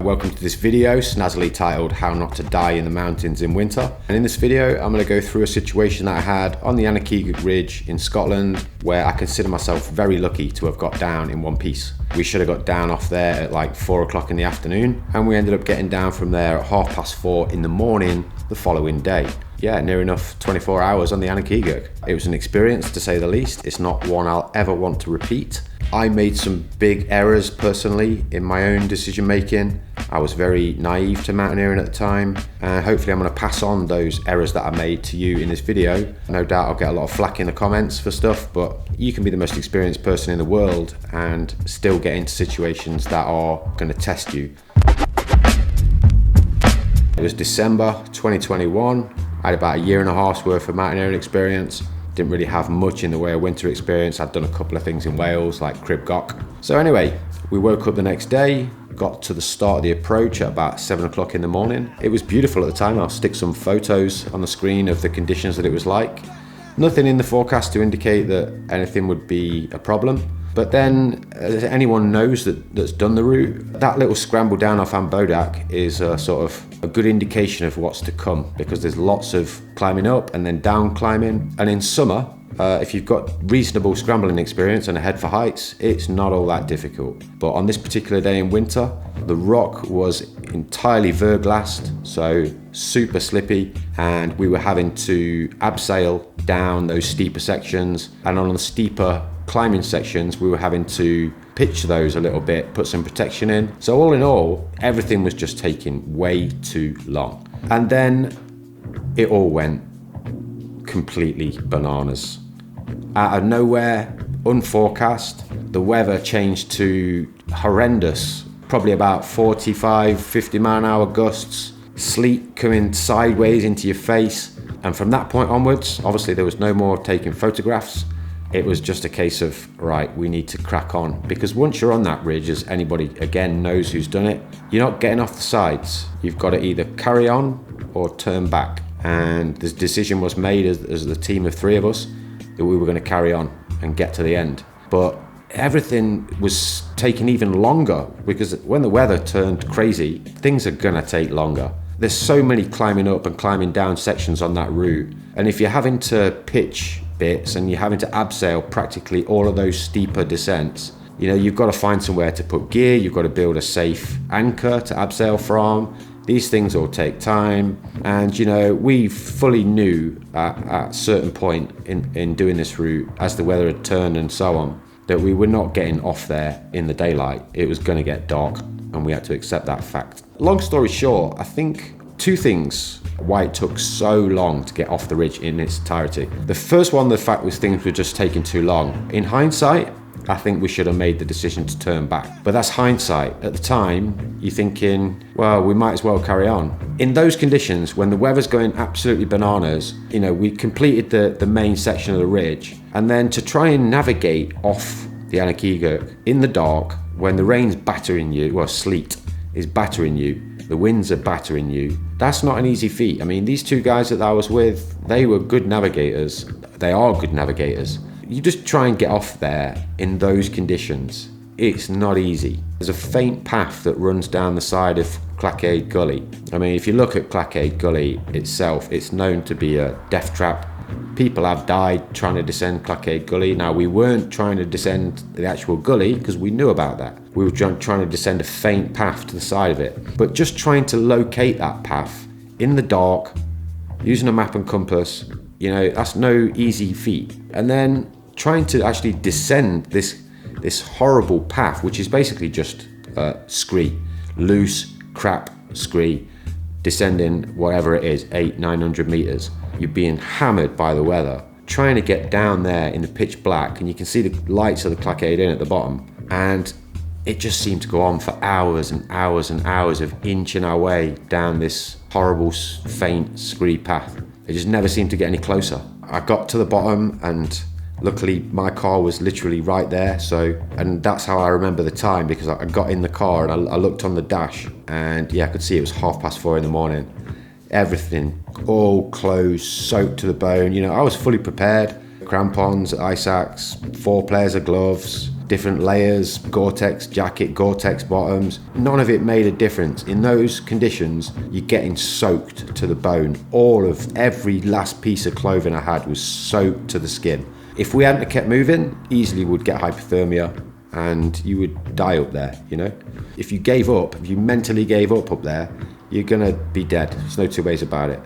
Welcome to this video, snazzily titled How Not to Die in the Mountains in Winter. And in this video, I'm going to go through a situation that I had on the Aonach Eagach Ridge in Scotland, where I consider myself very lucky to have got down in one piece. We should have got down off there at like 4 o'clock in the afternoon, and we ended up getting down from there at 4:30 in the morning the following day. Yeah, near enough 24 hours on the Aonach Eagach. It was an experience, to say the least. It's not one I'll ever want to repeat. I made some big errors personally in my own decision making. I was very naive to mountaineering at the time, and hopefully I'm going to pass on those errors that I made to you in this video. No doubt I'll get a lot of flack in the comments for stuff, but you can be the most experienced person in the world and still get into situations that are going to test you. It was December 2021. I had about a year and a half's worth of mountaineering experience. Didn't really have much in the way of winter experience. I'd done a couple of things in Wales, like Eagach. So anyway, we woke up the next day, got to the start of the approach at about 7 o'clock in the morning. It was beautiful at the time. I'll stick some photos on the screen of the conditions that it was like. Nothing in the forecast to indicate that anything would be a problem. But then, as anyone knows that's done the route, that little scramble down off Aonach is a sort of a good indication of what's to come, because there's lots of climbing up and then down climbing. And in summer, if you've got reasonable scrambling experience and a head for heights, it's not all that difficult. But on this particular day in winter, the rock was entirely verglassed, so super slippy, and we were having to abseil down those steeper sections, and on the steeper climbing sections we were having to pitch those a little bit, put some protection in. So all in all, everything was just taking way too long. And then it all went completely bananas. Out of nowhere, unforecast, the weather changed to horrendous, probably about 45, 50 mile an hour gusts, sleet coming sideways into your face. And from that point onwards, obviously there was no more taking photographs. It was just a case of, right, we need to crack on. Because once you're on that ridge, as anybody again knows who's done it, you're not getting off the sides. You've got to either carry on or turn back. And the decision was made as the team of three of us that we were going to carry on and get to the end. But everything was taking even longer, because when the weather turned crazy, things are going to take longer. There's so many climbing up and climbing down sections on that route. And if you're having to pitch bits and you're having to abseil practically all of those steeper descents, you know, you've got to find somewhere to put gear, you've got to build a safe anchor to abseil from. These things all take time, and you know, we fully knew at a certain point in doing this route, as the weather had turned and so on, that we were not getting off there in the daylight. It was going to get dark, and we had to accept that fact. Long story short, I think two things why it took so long to get off the ridge in its entirety. The first one, the fact was things were just taking too long. In hindsight, I think we should have made the decision to turn back. But that's hindsight. At the time, you're thinking, well, we might as well carry on. In those conditions, when the weather's going absolutely bananas, you know, we completed the main section of the ridge, and then to try and navigate off the Aonach Eagach in the dark, when the rain's battering you, well, sleet is battering you, the winds are battering you, that's not an easy feat. I mean, these two guys that I was with, they were good navigators. They are good navigators. You just try and get off there in those conditions. It's not easy. There's a faint path that runs down the side of Clackaid Gully. I mean, if you look at Clackaid Gully itself, it's known to be a death trap. People have died trying to descend Clackaid Gully. Now, we weren't trying to descend the actual gully because we knew about that. We were trying to descend a faint path to the side of it. But just trying to locate that path in the dark, using a map and compass, you know, that's no easy feat. And then trying to actually descend this horrible path, which is basically just scree, loose, crap scree, descending whatever it is, 800-900 meters. You're being hammered by the weather, trying to get down there in the pitch black, and you can see the lights of the Clackaid Inn at the bottom, and it just seemed to go on for hours and hours and hours of inching our way down this horrible, faint scree path. It just never seemed to get any closer. I got to the bottom, and luckily my car was literally right there, and that's how I remember the time, because I got in the car and I looked on the dash, and yeah, I could see it was 4:30 in the morning. Everything all closed, soaked to the bone. You know, I was fully prepared. Crampons, ice axe, 4 pairs of gloves, different layers, Gore-Tex jacket, Gore-Tex bottoms. None of it made a difference. In those conditions, you're getting soaked to the bone. Every last piece of clothing I had was soaked to the skin. If we hadn't kept moving, easily would get hypothermia and you would die up there, you know? If you gave up, if you mentally gave up there, you're gonna be dead. There's no two ways about it.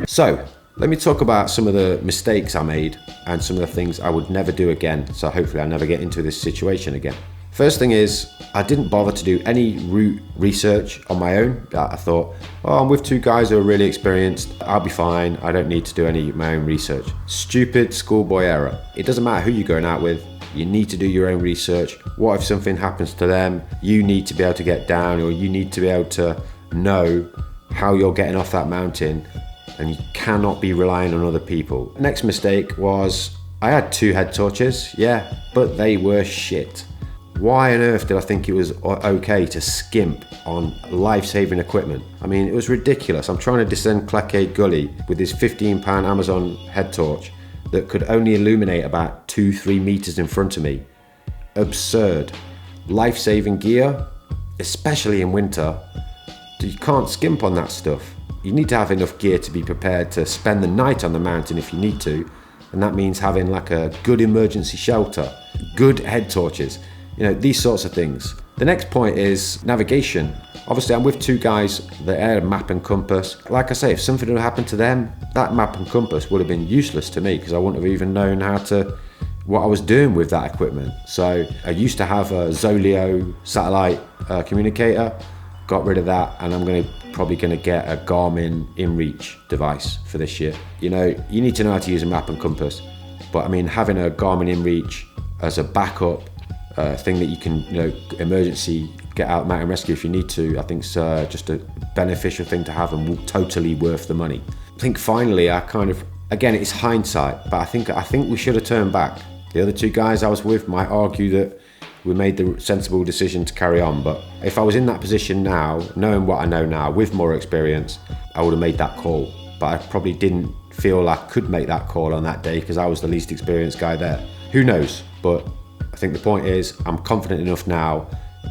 So, let me talk about some of the mistakes I made and some of the things I would never do again. So hopefully I never get into this situation again. First thing is, I didn't bother to do any route research on my own. I thought, oh, I'm with two guys who are really experienced. I'll be fine. I don't need to do any of my own research. Stupid schoolboy error. It doesn't matter who you're going out with. You need to do your own research. What if something happens to them? You need to be able to get down, or you need to be able to know how you're getting off that mountain, and you cannot be relying on other people. Next mistake was, I had 2 head torches, yeah, but they were shit. Why on earth did I think it was okay to skimp on life-saving equipment? I mean, it was ridiculous. I'm trying to descend Clackade Gully with this £15 Amazon head torch that could only illuminate about 2-3 meters in front of me. Absurd. Life-saving gear, especially in winter, you can't skimp on that stuff. You need to have enough gear to be prepared to spend the night on the mountain if you need to, and that means having like a good emergency shelter, good head torches, you know, these sorts of things. The next point is navigation. Obviously, I'm with 2 guys that had a map and compass. Like I say, if something had happened to them, that map and compass would have been useless to me because I wouldn't have even known what I was doing with that equipment. So I used to have a Zoleo satellite communicator, got rid of that, and I'm probably going to get a Garmin InReach device for this year. You know, you need to know how to use a map and compass, but I mean, having a Garmin InReach as a backup thing that you can, you know, emergency get out mountain rescue if you need to, I think it's just a beneficial thing to have and will totally worth the money. I think finally again, it's hindsight, but I think we should have turned back. The other 2 guys I was with might argue that we made the sensible decision to carry on, but if I was in that position now, knowing what I know now, with more experience, I would have made that call. But I probably didn't feel I could make that call on that day because I was the least experienced guy there. Who knows? But I think the point is, I'm confident enough now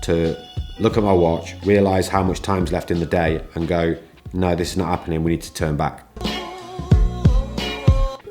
to look at my watch, realise how much time's left in the day and go, no, this is not happening, we need to turn back.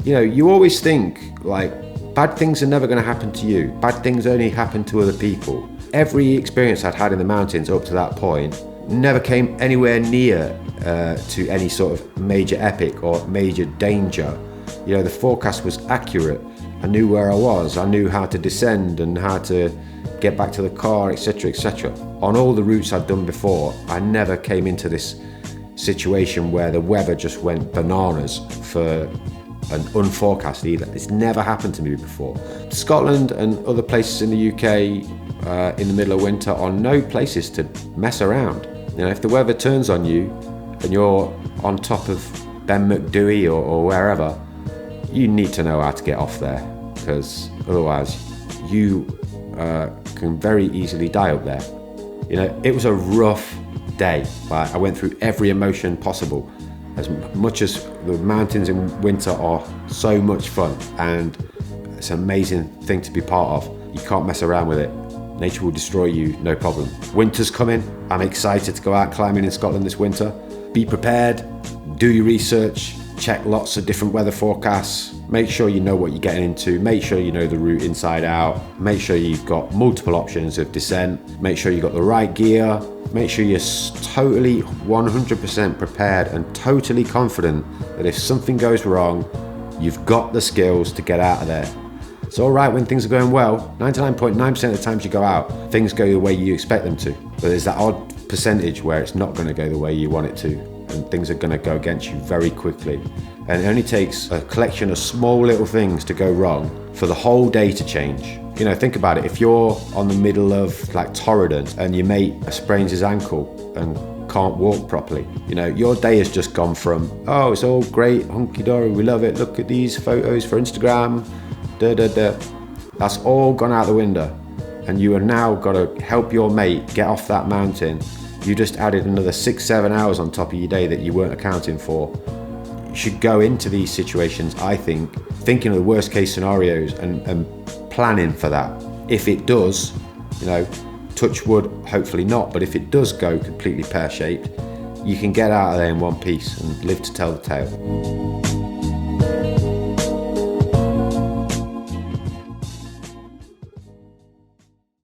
You know, you always think like, bad things are never going to happen to you. Bad things only happen to other people. Every experience I'd had in the mountains up to that point never came anywhere near to any sort of major epic or major danger. You know, the forecast was accurate. I knew where I was. I knew how to descend and how to get back to the car, etc., etc. On all the routes I'd done before, I never came into this situation where the weather just went bananas for an unforecast either. It's never happened to me before. Scotland and other places in the UK in the middle of winter are no places to mess around. You know, if the weather turns on you and you're on top of Ben McDewey or wherever, you need to know how to get off there, because otherwise you can very easily die up there. You know, it was a rough day, but I went through every emotion possible. As much as the mountains in winter are so much fun and it's an amazing thing to be part of, you can't mess around with it. Nature will destroy you, no problem. Winter's coming. I'm excited to go out climbing in Scotland this winter. Be prepared, do your research, check lots of different weather forecasts, make sure you know what you're getting into, make sure you know the route inside out, make sure you've got multiple options of descent, make sure you've got the right gear, make sure you're totally 100% prepared and totally confident that if something goes wrong, you've got the skills to get out of there. It's all right when things are going well. 99.9% of the times you go out, things go the way you expect them to. But there's that odd percentage where it's not going to go the way you want it to, and things are going to go against you very quickly. And it only takes a collection of small little things to go wrong for the whole day to change. You know, think about it. If you're on the middle of like Torridon and your mate sprains his ankle and can't walk properly, you know, your day has just gone from, oh, it's all great, hunky-dory, we love it, look at these photos for Instagram, that's all gone out the window, and you are now got to help your mate get off that mountain. You just added another 6-7 hours on top of your day that you weren't accounting for. should go into these situations, I think, thinking of the worst case scenarios and planning for that. If it does, you know, touch wood, hopefully not, but if it does go completely pear-shaped, you can get out of there in one piece and live to tell the tale.